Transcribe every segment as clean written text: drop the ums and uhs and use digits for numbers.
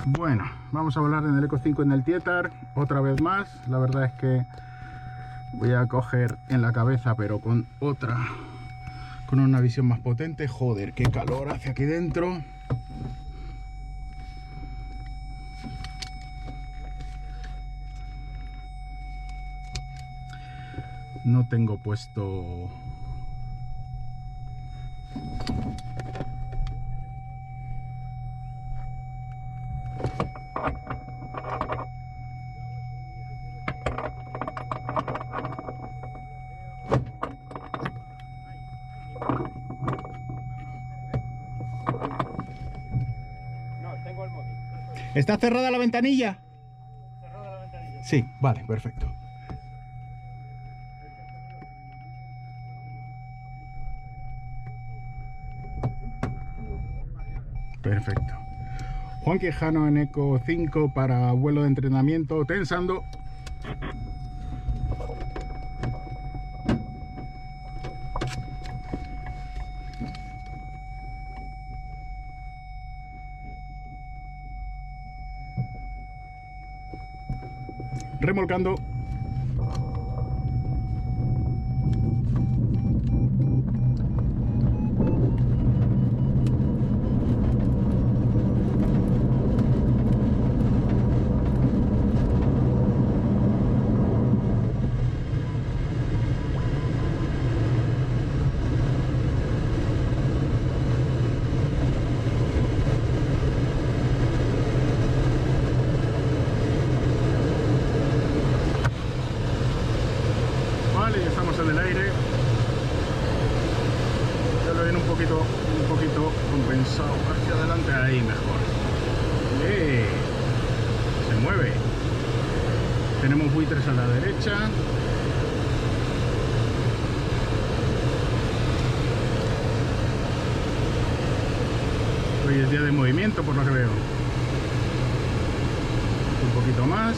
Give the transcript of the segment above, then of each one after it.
Bueno, vamos a volar en el Eco 5 en el Tietar otra vez más. La verdad es que voy a coger en la cabeza, pero con una visión más potente. Joder, qué calor hace aquí dentro. No tengo puesto... ¿Está cerrada la ventanilla? ¿Cerrada la ventanilla? Sí, vale, perfecto. Perfecto. Juan Quijano en Eco 5 para vuelo de entrenamiento, tensando. Remolcando. Vale, ya estamos en el aire. Ya lo viene un poquito compensado hacia adelante, ahí mejor. Se mueve. Tenemos buitres a la derecha. Hoy es día de movimiento por lo que veo. Un poquito más.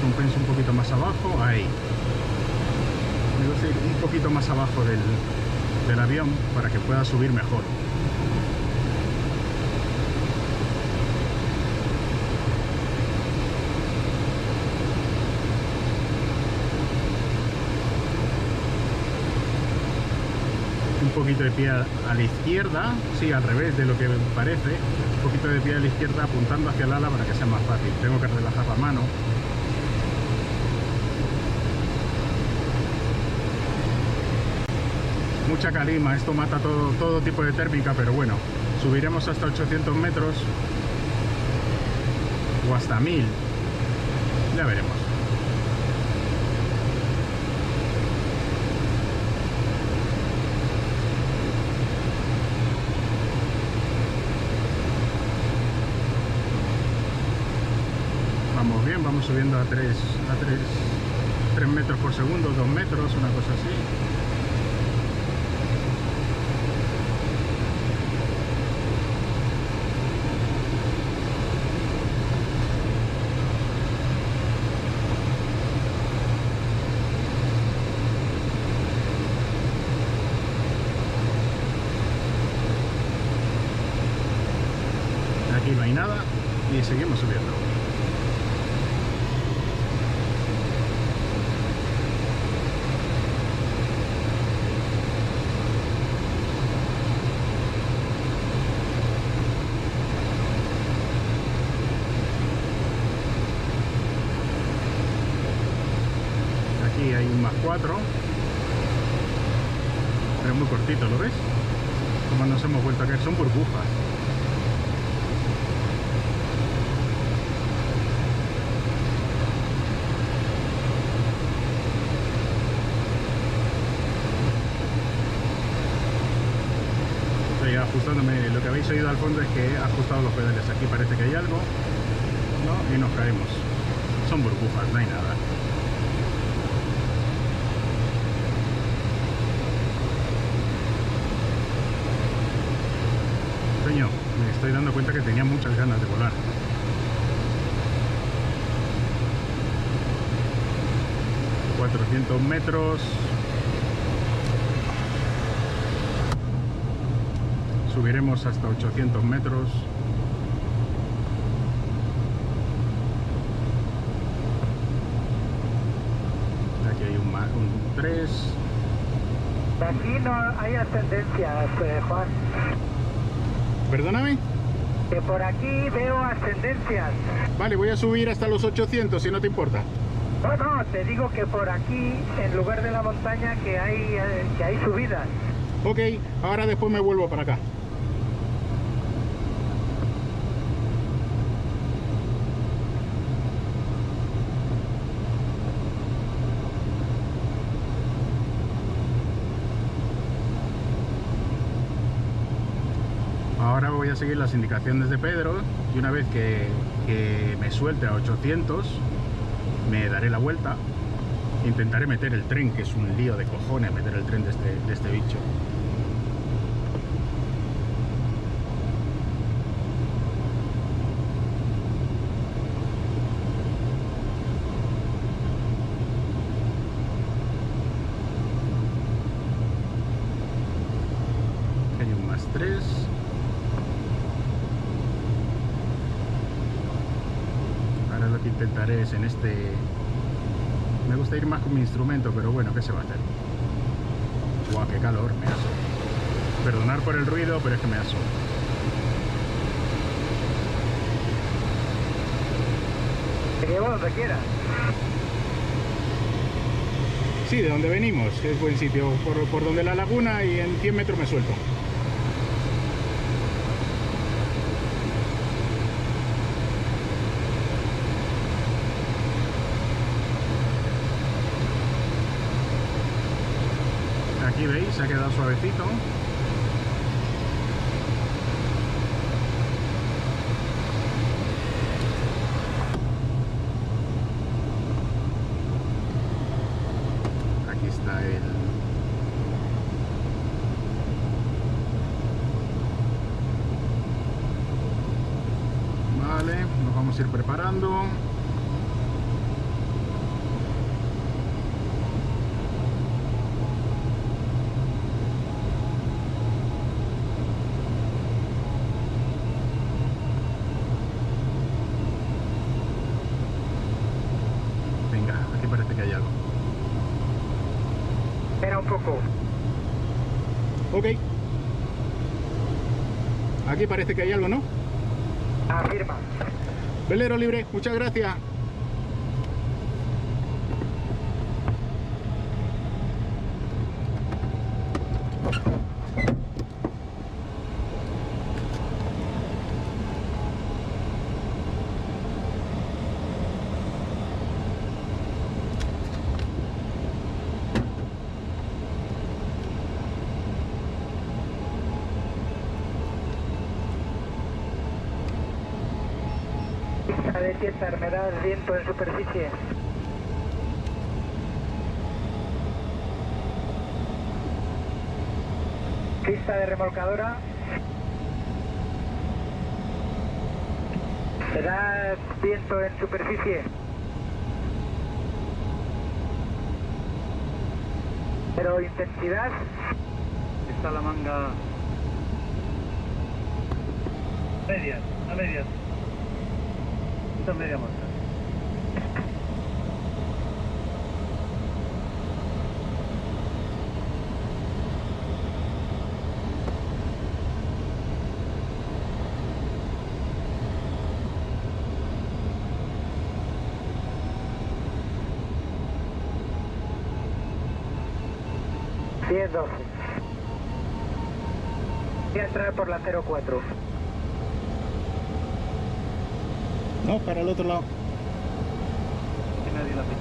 Compensa un poquito más abajo, ahí. Debo ir un poquito más abajo del avión para que pueda subir mejor. Un poquito de pie a la izquierda, sí, al revés de lo que parece. Un poquito de pie a la izquierda apuntando hacia el ala para que sea más fácil. Tengo que relajar la mano. Mucha calima, esto mata todo tipo de térmica, pero bueno, subiremos hasta 800 metros o hasta 1000, ya veremos. Vamos bien, vamos subiendo a 3 metros por segundo, 2 metros, una cosa así. Aquí no hay nada y seguimos subiendo. Aquí hay un más 4, pero muy cortito, ¿lo ves? Como nos hemos vuelto a caer, son burbujas. Estoy ajustándome, lo que habéis oído al fondo es que he ajustado los pedales. Aquí parece que hay algo, ¿no? Y nos caemos. Son burbujas, no hay nada. Coño, me estoy dando cuenta que tenía muchas ganas de volar. ...400 metros... Subiremos hasta 800 metros. Aquí hay un 3. Aquí no hay ascendencias, Juan. Perdóname. Que por aquí veo ascendencias. Vale, voy a subir hasta los 800 si no te importa. No, no, te digo que por aquí, en lugar de la montaña, que hay subidas. Ok, ahora después me vuelvo para acá. Ahora voy a seguir las indicaciones de Pedro y una vez que me suelte a 800 me daré la vuelta. Intentaré meter el tren, que es un lío de cojones meter el tren de este bicho. Hay un +3. Ahora lo que intentaré es en este... Me gusta ir más con mi instrumento, pero bueno, ¿qué se va a hacer? Guau, qué calor, me aso. Perdonar por el ruido, pero es que me aso. Te llevo donde quieras. Sí, de donde venimos, que es buen sitio, por donde la laguna, y en 100 metros me suelto. Aquí veis, se ha quedado suavecito. Aquí está el... Vale, nos vamos a ir preparando. Venga, aquí parece que hay algo. Espera un poco. Ok. Aquí parece que hay algo, ¿no? Afirma. Velero libre, muchas gracias. Pista de Tietar, me da el viento en superficie. Pista de remolcadora. Me da viento en superficie. Pero intensidad. Está la manga. Medias, a medias. Esto es media monta. Diez, 12. Voy a entrar por la 04. No, para el otro lado. Que nadie la pide.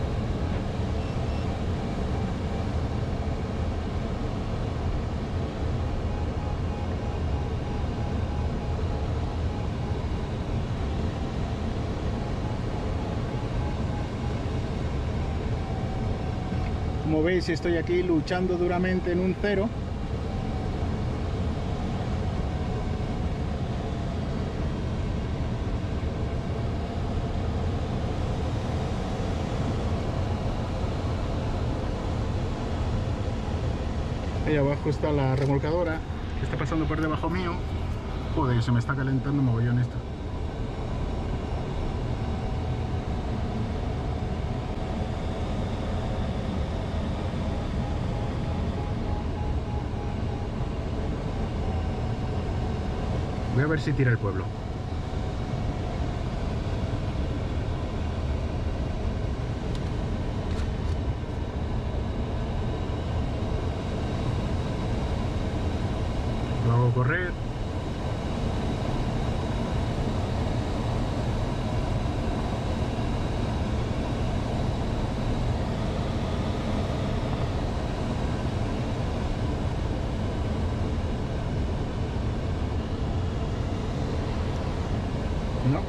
Como veis, estoy aquí luchando duramente en un 0. Ahí abajo está la remolcadora que está pasando por debajo mío. Joder, se me está calentando mogollón esto. Voy a ver si tira el pueblo. Lo hago correr. No.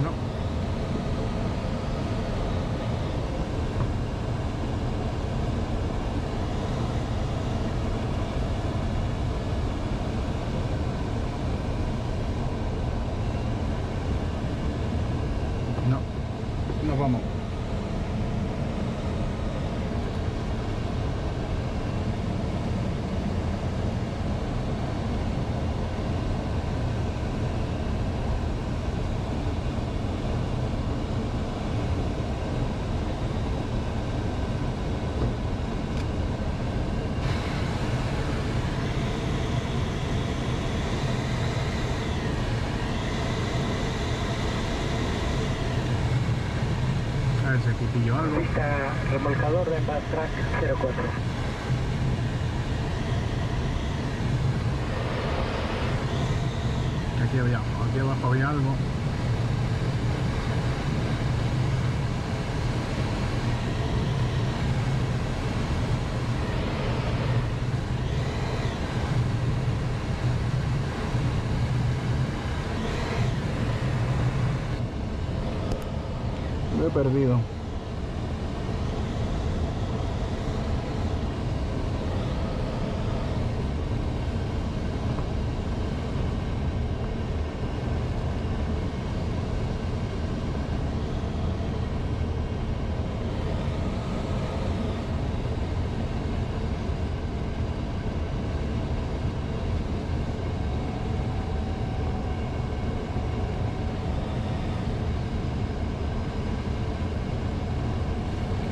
No. No. Nos vamos. A ver si aquí pillo algo. Pista remolcador de Fast Track 04. Aquí abajo había algo. Lo he perdido.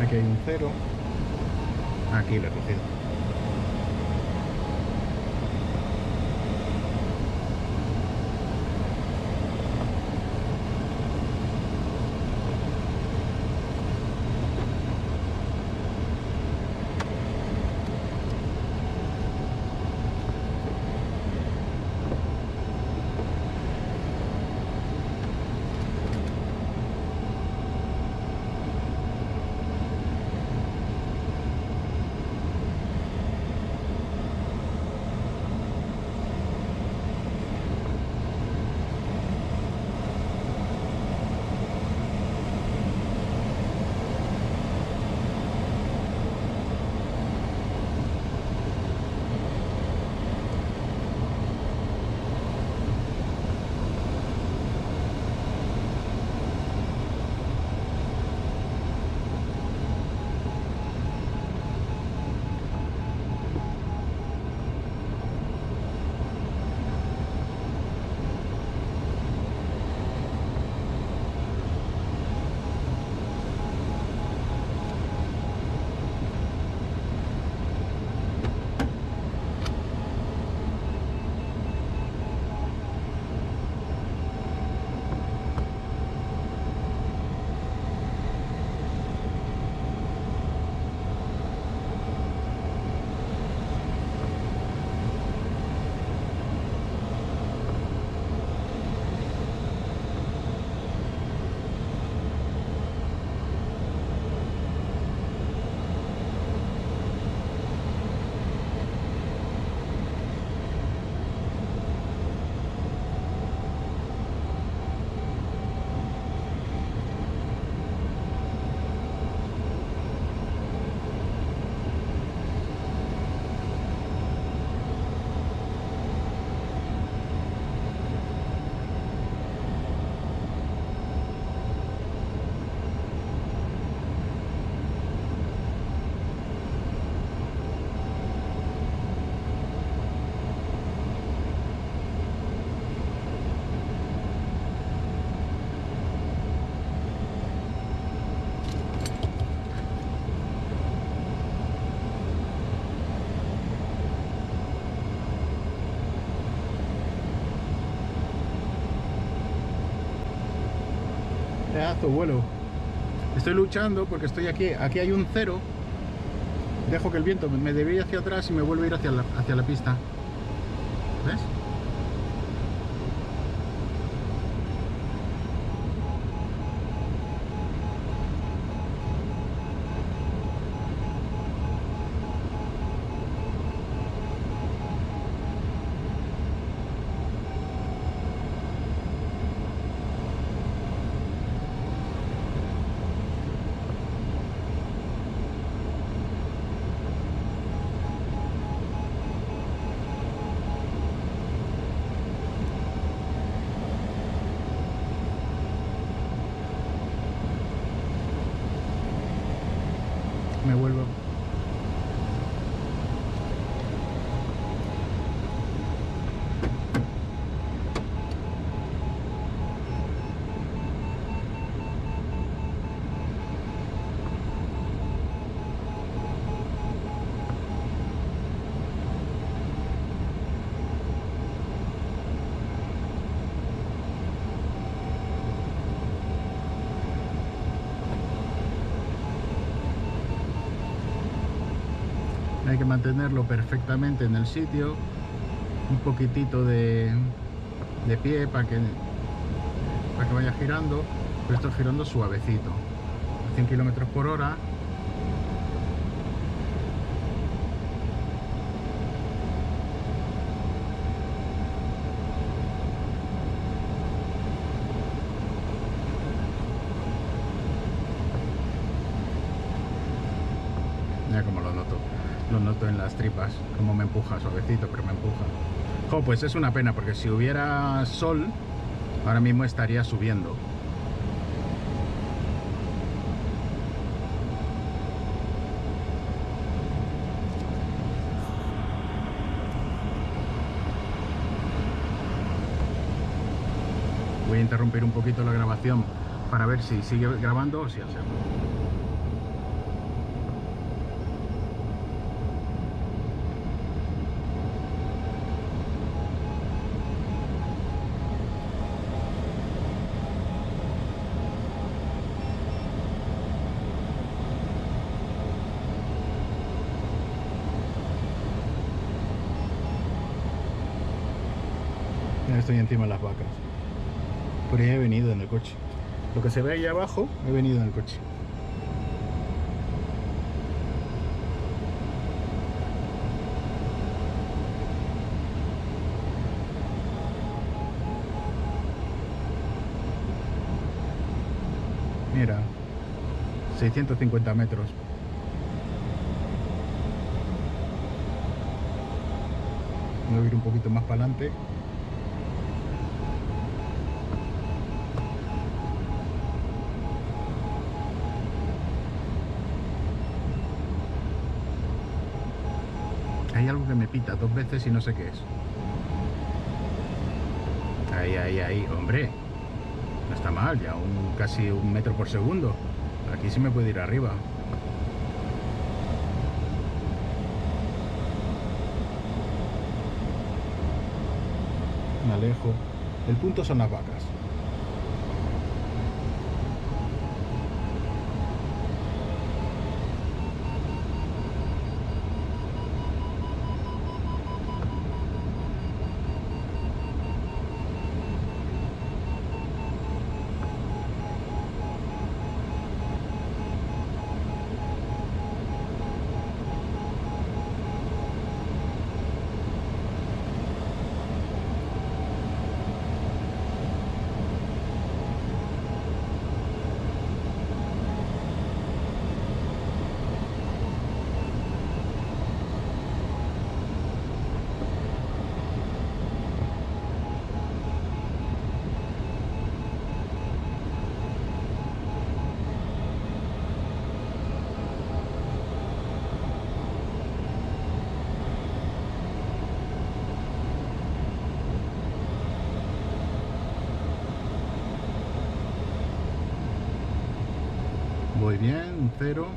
Aquí hay un 0. Aquí lo he cogido. Pedazo vuelo. Estoy luchando porque estoy aquí. Aquí hay un 0. Dejo que el viento me desvíe hacia atrás y me vuelve a ir hacia la pista. ¿Ves? Me vuelvo. Hay que mantenerlo perfectamente en el sitio, un poquitito de pie para que vaya girando, pero esto girando suavecito, a 100 km por hora. Mira cómo lo noto en las tripas, como me empuja, suavecito, pero me empuja. Jo, pues es una pena, porque si hubiera sol, ahora mismo estaría subiendo. Voy a interrumpir un poquito la grabación para ver si sigue grabando o si hace. Estoy encima de las vacas. Por ahí he venido en el coche. Lo que se ve ahí abajo, he venido en el coche. Mira, 650 metros. Voy a ir un poquito más para adelante. Hay algo que me pita 2 veces y no sé qué es. Ahí, hombre. No está mal, ya casi 1 metro por segundo. Aquí sí me puede ir arriba. Me alejo. El punto son las vacas. Voy bien, 0.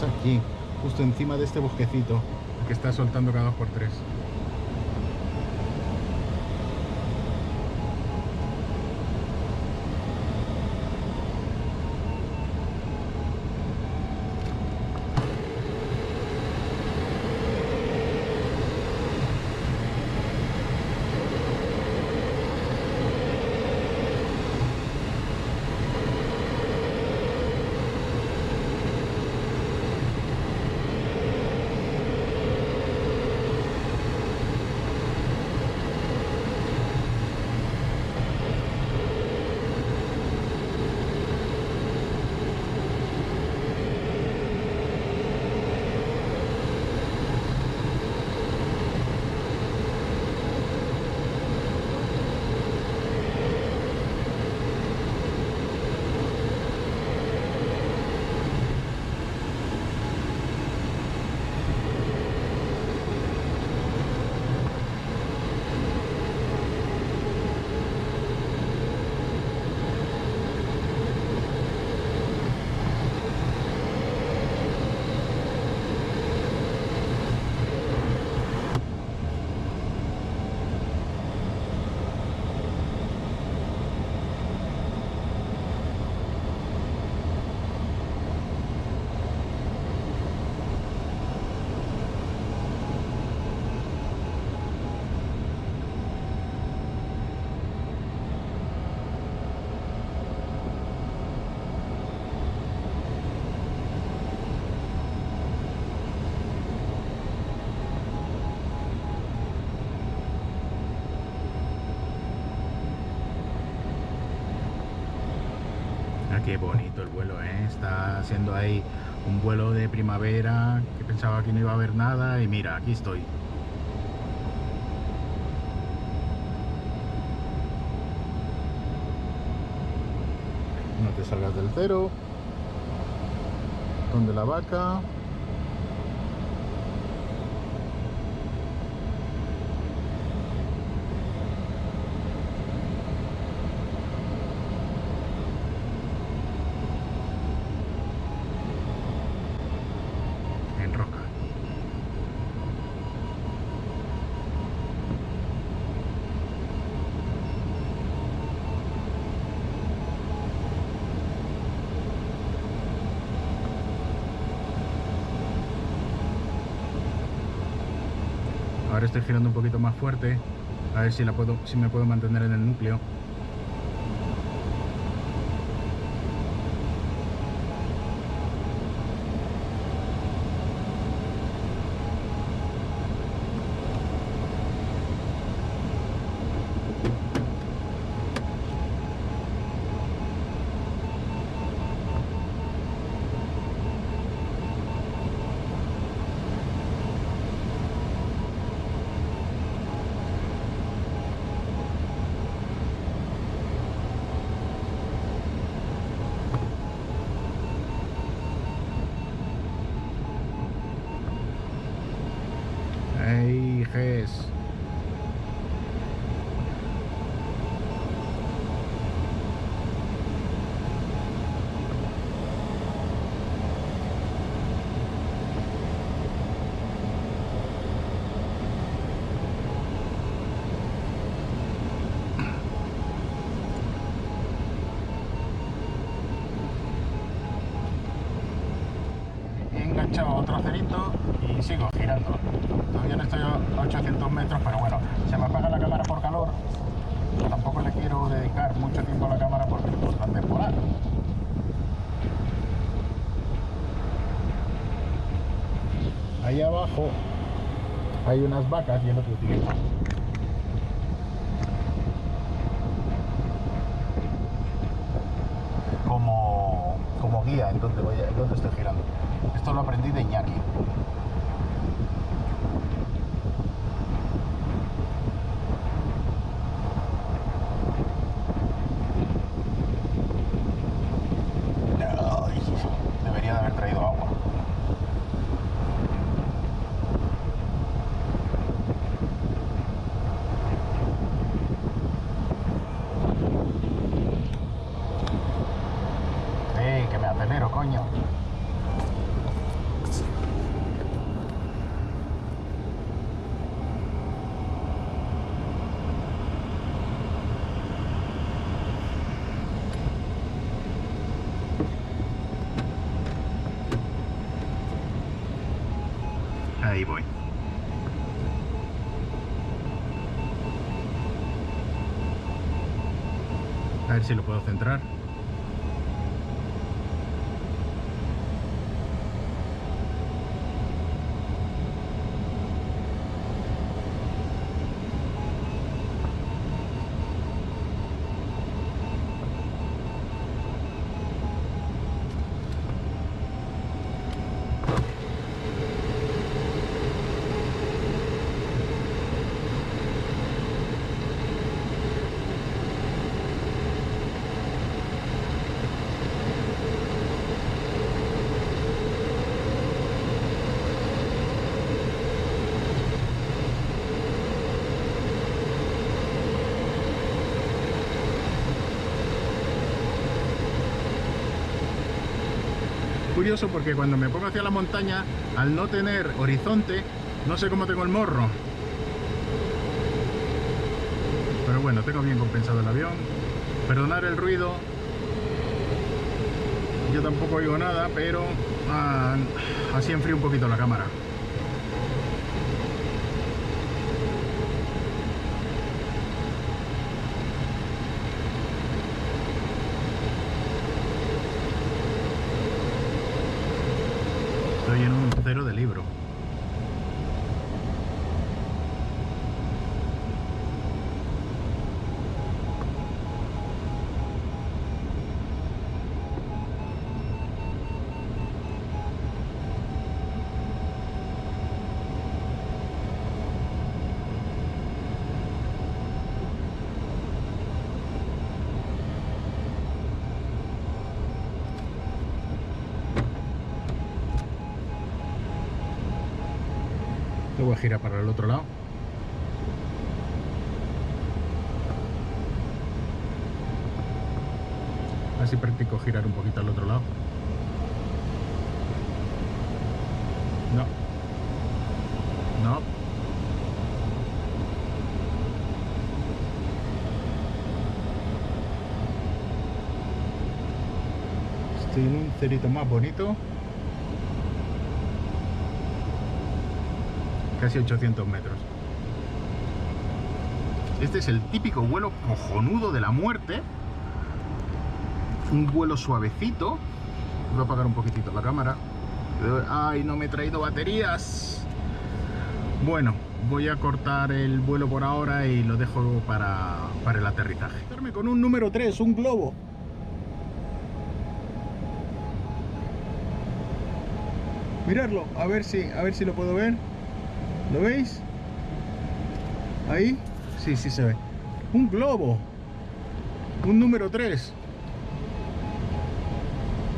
es aquí, justo encima de este bosquecito que está soltando cada 2x3. Qué bonito el vuelo, ¿eh? Está siendo ahí un vuelo de primavera que pensaba que no iba a haber nada y mira, aquí estoy. No te salgas del cero. Donde la vaca. Ahora estoy girando un poquito más fuerte, a ver si me puedo mantener en el núcleo. ¡Ey, Ges! He enganchado otro cerito y sigo girando. Todavía no estoy a 800 metros, pero bueno, se me apaga la cámara por calor. Tampoco le quiero dedicar mucho tiempo a la cámara porque es importante volar. Ahí abajo hay unas vacas y es lo que utilizo como guía en donde estoy girando. Esto lo aprendí de Iñaki. Debería de haber traído agua. Que me acelero, coño. ver si lo puedo centrar. Curioso porque cuando me pongo hacia la montaña, al no tener horizonte, no sé cómo tengo el morro. Pero bueno, tengo bien compensado el avión. Perdonar el ruido. Yo tampoco oigo nada, pero así enfrío un poquito la cámara. Estoy en un cero de libro. Voy a girar para el otro lado. Así practico girar un poquito al otro lado. No. No. Estoy en un cerito más bonito. Casi 800 metros. Este es el típico vuelo cojonudo de la muerte. Un vuelo suavecito. Voy a apagar un poquitito la cámara. Ay, no me he traído baterías. Bueno, voy a cortar el vuelo por ahora y lo dejo para el aterrizaje. Con un número 3, un globo. Miradlo, a ver si lo puedo ver. ¿Lo veis? ¿Ahí? Sí, sí se ve. Un globo. Un número 3.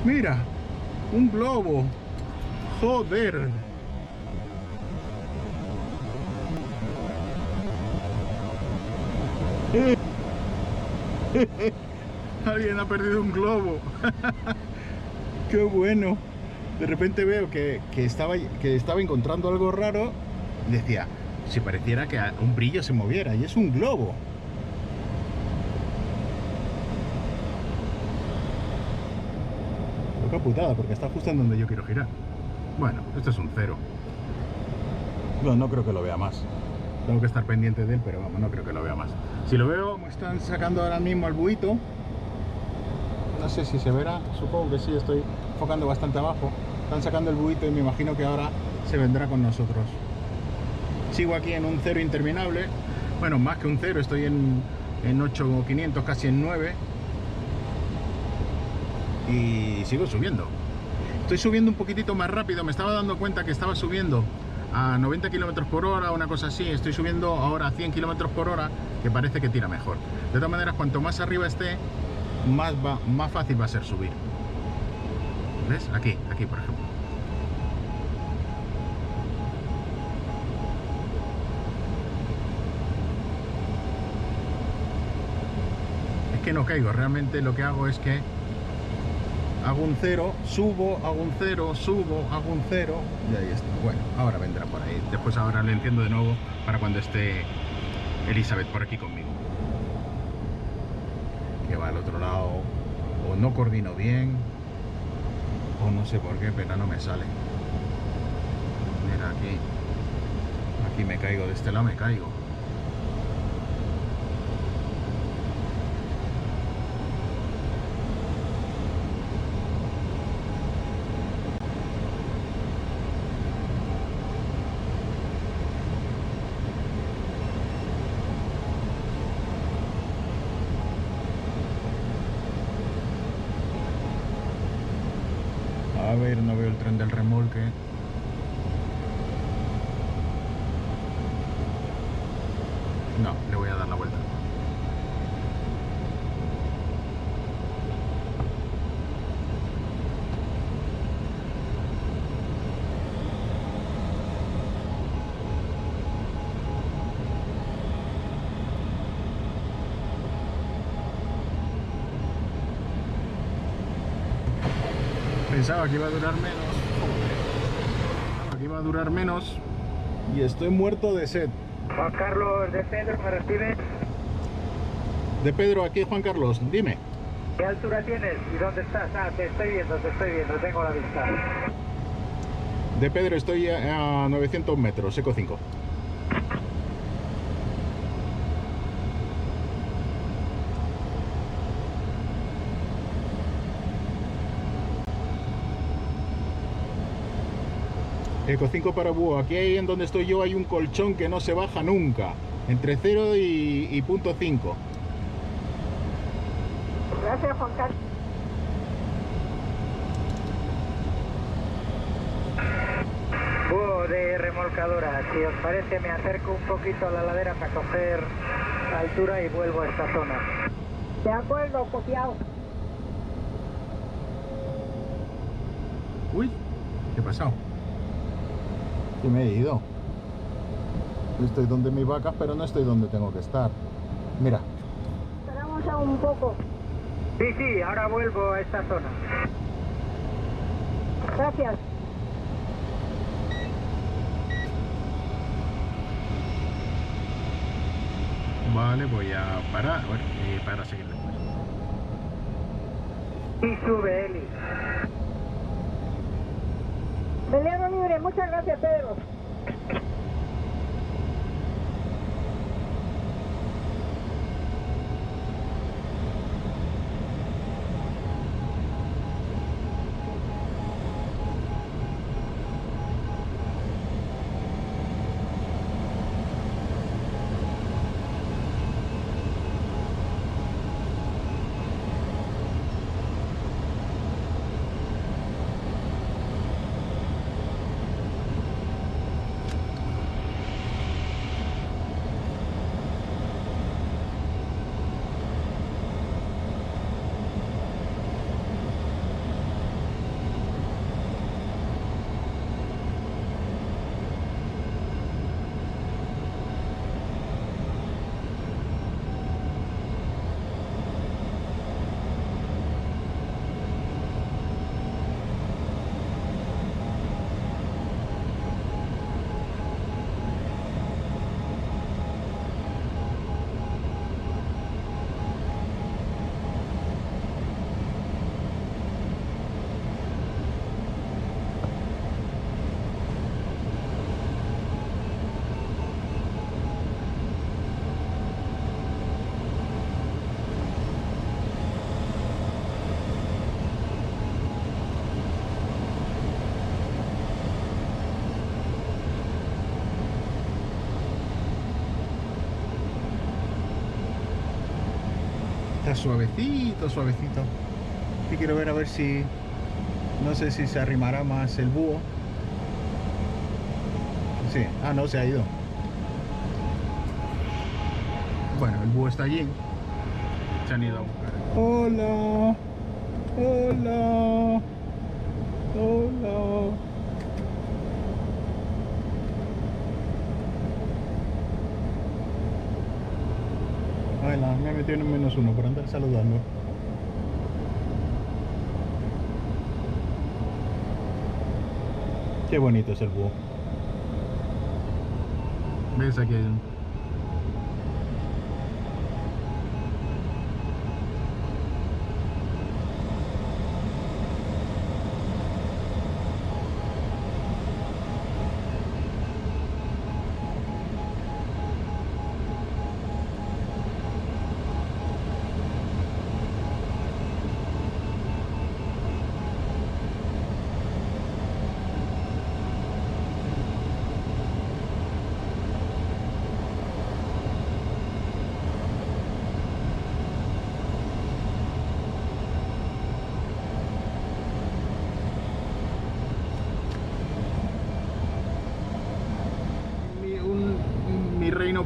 Mira. Un globo. Joder. Alguien ha perdido un globo. Qué bueno. De repente veo que estaba encontrando algo raro. Decía, si pareciera que un brillo se moviera, y es un globo. Poca putada, porque está justo en donde yo quiero girar. Bueno, esto es un cero. No creo que lo vea más. Tengo que estar pendiente de él, pero vamos, no creo que lo vea más. Si lo veo, me están sacando ahora mismo al buito. No sé si se verá, supongo que sí, estoy enfocando bastante abajo. Están sacando el buito y me imagino que ahora se vendrá con nosotros. Sigo aquí en un cero interminable. Bueno, más que un cero, estoy en 8.500, casi en 9. Y sigo subiendo. Estoy subiendo un poquitito más rápido. Me estaba dando cuenta que estaba subiendo a 90 km por hora, una cosa así. Estoy subiendo ahora a 100 km por hora, que parece que tira mejor. De todas maneras, cuanto más arriba esté, más fácil va a ser subir. ¿Ves? Aquí por ejemplo. Que no caigo, realmente lo que hago es que hago un cero, subo, hago un cero, subo, hago un cero y ahí está. Bueno, ahora vendrá por ahí. Después ahora le enciendo de nuevo para cuando esté Elizabeth por aquí conmigo. Que va al otro lado, o no coordino bien, o no sé por qué, pero no me sale. Mira aquí me caigo, de este lado me caigo. A ver, no veo el tren del remolque. No, le voy a dar la vuelta. Pensaba que iba a durar menos. Joder. Que iba a durar menos. Y estoy muerto de sed. Juan Carlos de Pedro, ¿me recibes? De Pedro, aquí Juan Carlos, dime. ¿Qué altura tienes y dónde estás? Ah, te estoy viendo, tengo la vista. De Pedro estoy a 900 metros, Eco 5. Eco 5 para búho. Aquí en donde estoy yo hay un colchón que no se baja nunca. Entre 0 y punto 5. Gracias, Juan Carlos. Búho de remolcadora. Si os parece, me acerco un poquito a la ladera para coger altura y vuelvo a esta zona. De acuerdo, copiado. Uy, ¿qué ha pasado? Que me he ido. Estoy donde mis vacas, pero no estoy donde tengo que estar. Mira. Esperamos aún un poco. Sí, ahora vuelvo a esta zona. Gracias. Vale, voy a parar. Bueno, para seguir después. Y sube, Eli. Peleado libre, muchas gracias, Pedro. Está suavecito, suavecito. Y quiero ver a ver si... No sé si se arrimará más el búho. Sí, no, se ha ido. Bueno, el búho está allí. Se han ido a buscar. Hola. Hola. Hola. Hola, me he metido en un -1 por andar saludando. Qué bonito es el búho. ¿Ves aquí?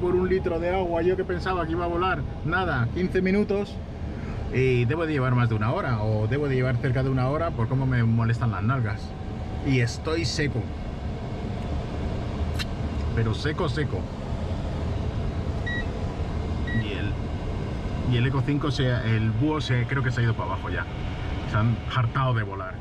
por 1 litro de agua, yo que pensaba que iba a volar, nada, 15 minutos. Y debo de llevar más de 1 hora, o debo de llevar cerca de 1 hora por cómo me molestan las nalgas. Y estoy seco. Pero seco, seco. Y el Eco 5, el búho creo que se ha ido para abajo ya. Se han hartado de volar.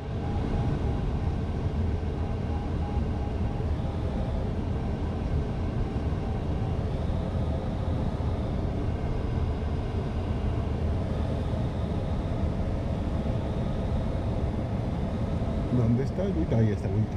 ¿Dónde está el buito? Ahí está el buito.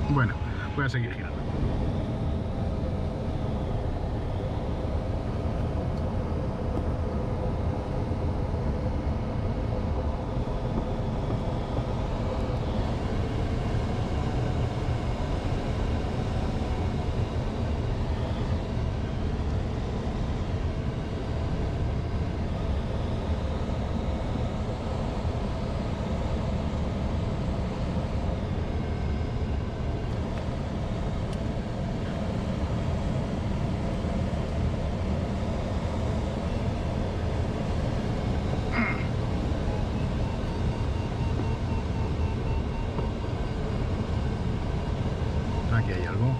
Bueno, voy a seguir girando. Aquí hay algo.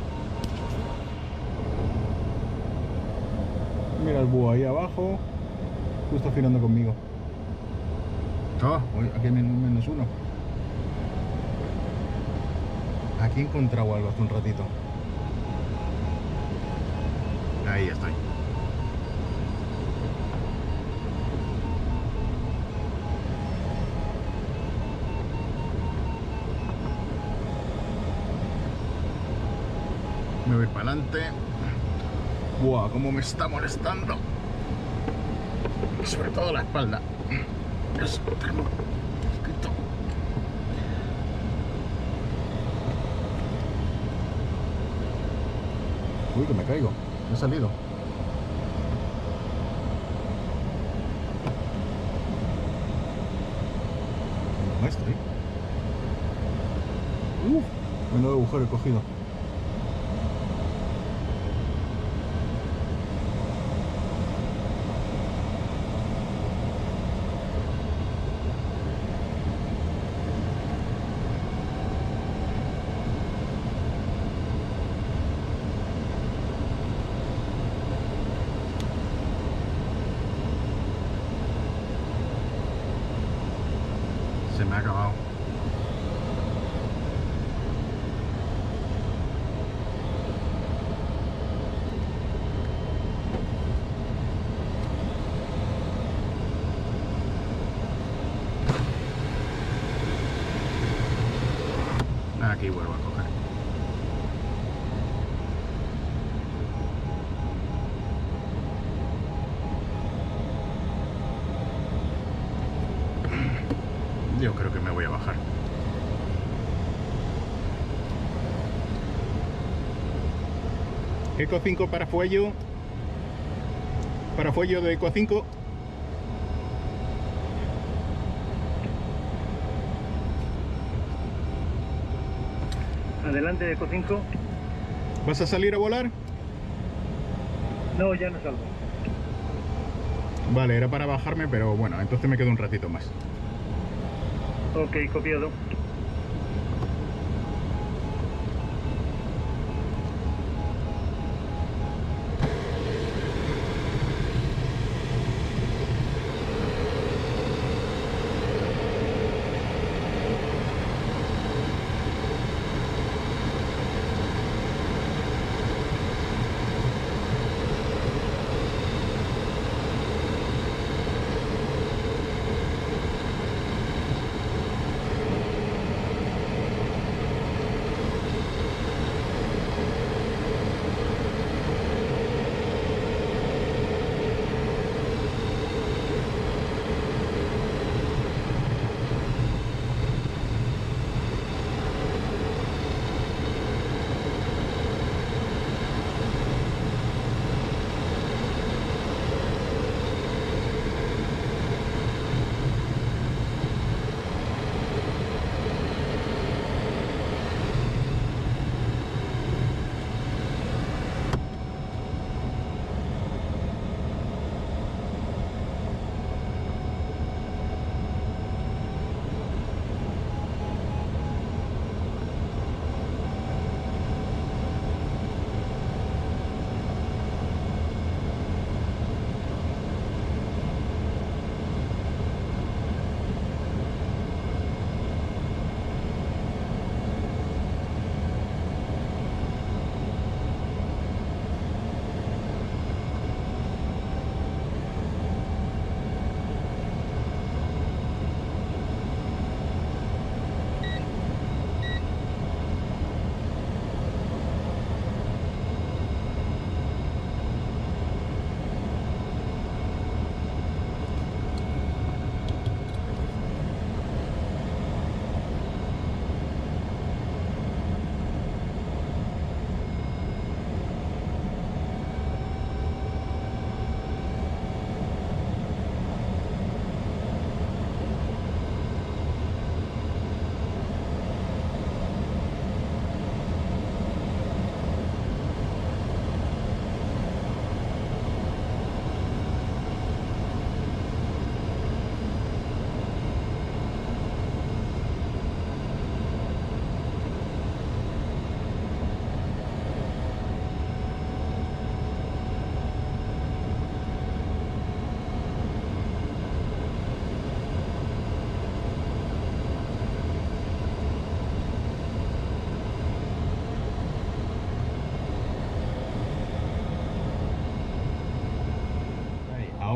Mira el búho ahí abajo, justo girando conmigo. Oh, aquí hay -1. Aquí he encontrado algo hace un ratito. Ahí estoy. Me voy para adelante. Buah, cómo me está molestando. Sobre todo la espalda. Es termo. Uy, que me caigo. Me he salido. No estoy. Menudo agujero he cogido. Se me ha acabado. Aquí vuelvo a coger. Yo creo que me voy a bajar. Eco 5 para fuello. Para fuello de Eco 5. Adelante, Eco 5. ¿Vas a salir a volar? No, ya no salgo. Vale, era para bajarme, pero bueno, entonces me quedo un ratito más. Ok, copiado.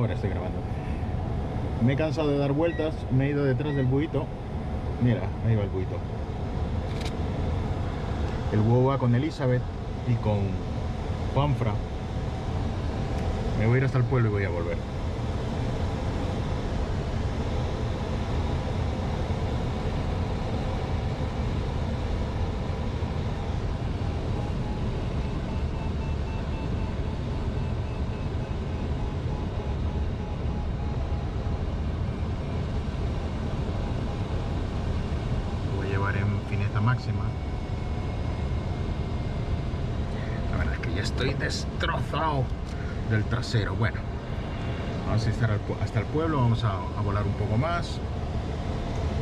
Ahora estoy grabando. Me he cansado de dar vueltas, me he ido detrás del buito. Mira, ahí va el buito. El búho va con Elizabeth y con Juanfra. Me voy a ir hasta el pueblo y voy a volver. Máxima. La verdad es que ya estoy destrozado del trasero. Bueno, vamos a estar hasta el pueblo, vamos a volar un poco más.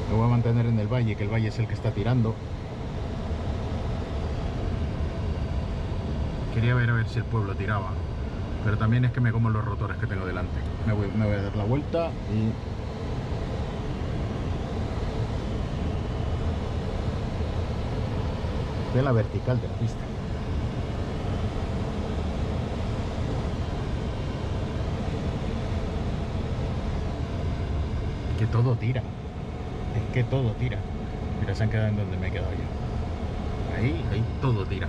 Me voy a mantener en el valle, que el valle es el que está tirando. Quería ver a ver si el pueblo tiraba, pero también es que me como los rotores que tengo delante. Me voy a dar la vuelta y de la vertical de la pista. Que todo tira. Es que todo tira. Mira, se han quedado en donde me he quedado yo. Ahí todo tira.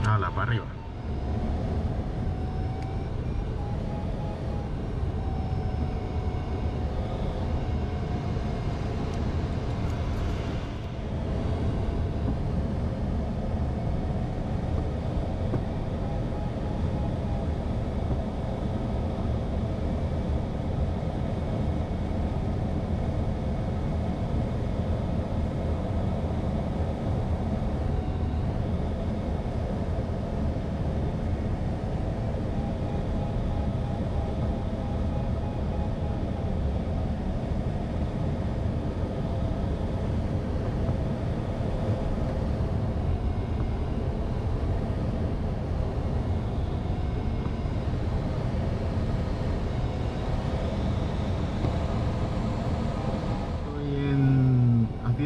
Ala, para arriba.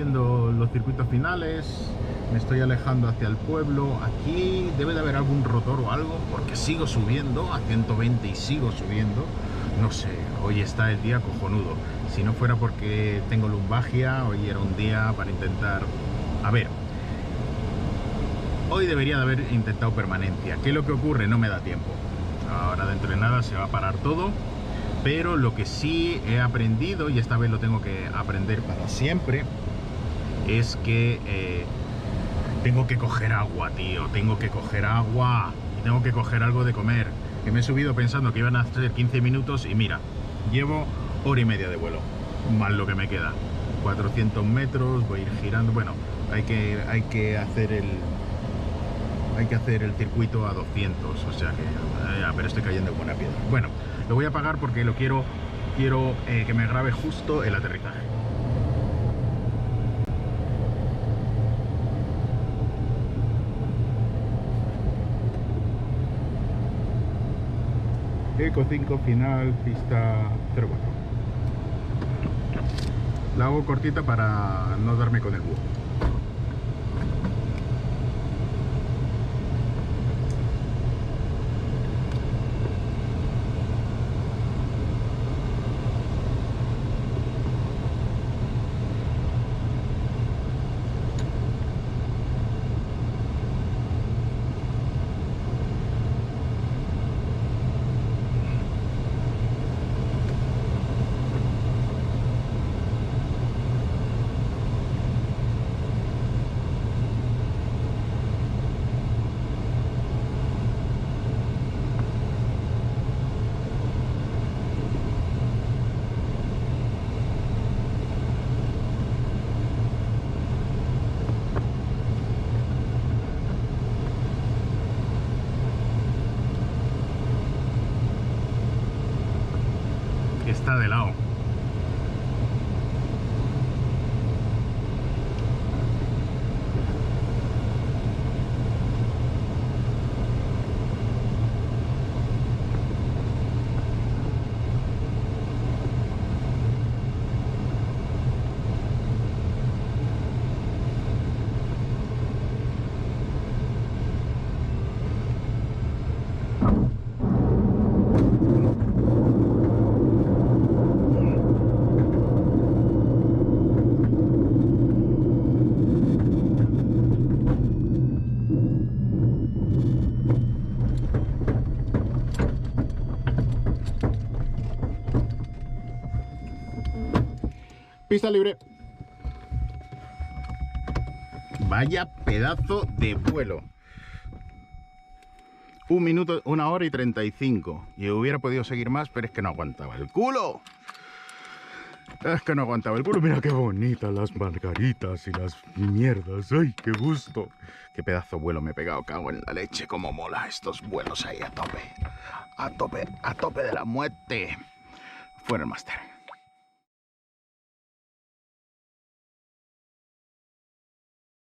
Los circuitos finales, me estoy alejando hacia el pueblo. Aquí debe de haber algún rotor o algo, porque sigo subiendo a 120 y sigo subiendo. No sé, hoy está el día cojonudo. Si no fuera porque tengo lumbalgia, hoy era un día para intentar... A ver, hoy debería de haber intentado permanencia. ¿Qué es lo que ocurre? No me da tiempo. Ahora dentro de nada se va a parar todo. Pero lo que sí he aprendido, y esta vez lo tengo que aprender para siempre, es que tengo que coger agua, tío. Tengo que coger agua y tengo que coger algo de comer. Que me he subido pensando que iban a ser 15 minutos y mira, llevo hora y media de vuelo, más lo que me queda. 400 metros, voy a ir girando. Bueno, hay que hacer el circuito a 200, o sea que pero estoy cayendo en buena piedra. Bueno, lo voy a apagar porque lo quiero que me grabe justo el aterrizaje. Eco 5 final, pista 04. La hago cortita para no darme con el búho. Está de lado. Pista libre. Vaya pedazo de vuelo. 1 minuto, 1 hora y 35. Y hubiera podido seguir más, pero es que no aguantaba el culo. Es que no aguantaba el culo. Mira qué bonitas las margaritas y las mierdas. ¡Ay, qué gusto! Qué pedazo de vuelo me he pegado. Cago en la leche. Cómo mola estos vuelos ahí a tope. A tope de la muerte. Fuera el máster.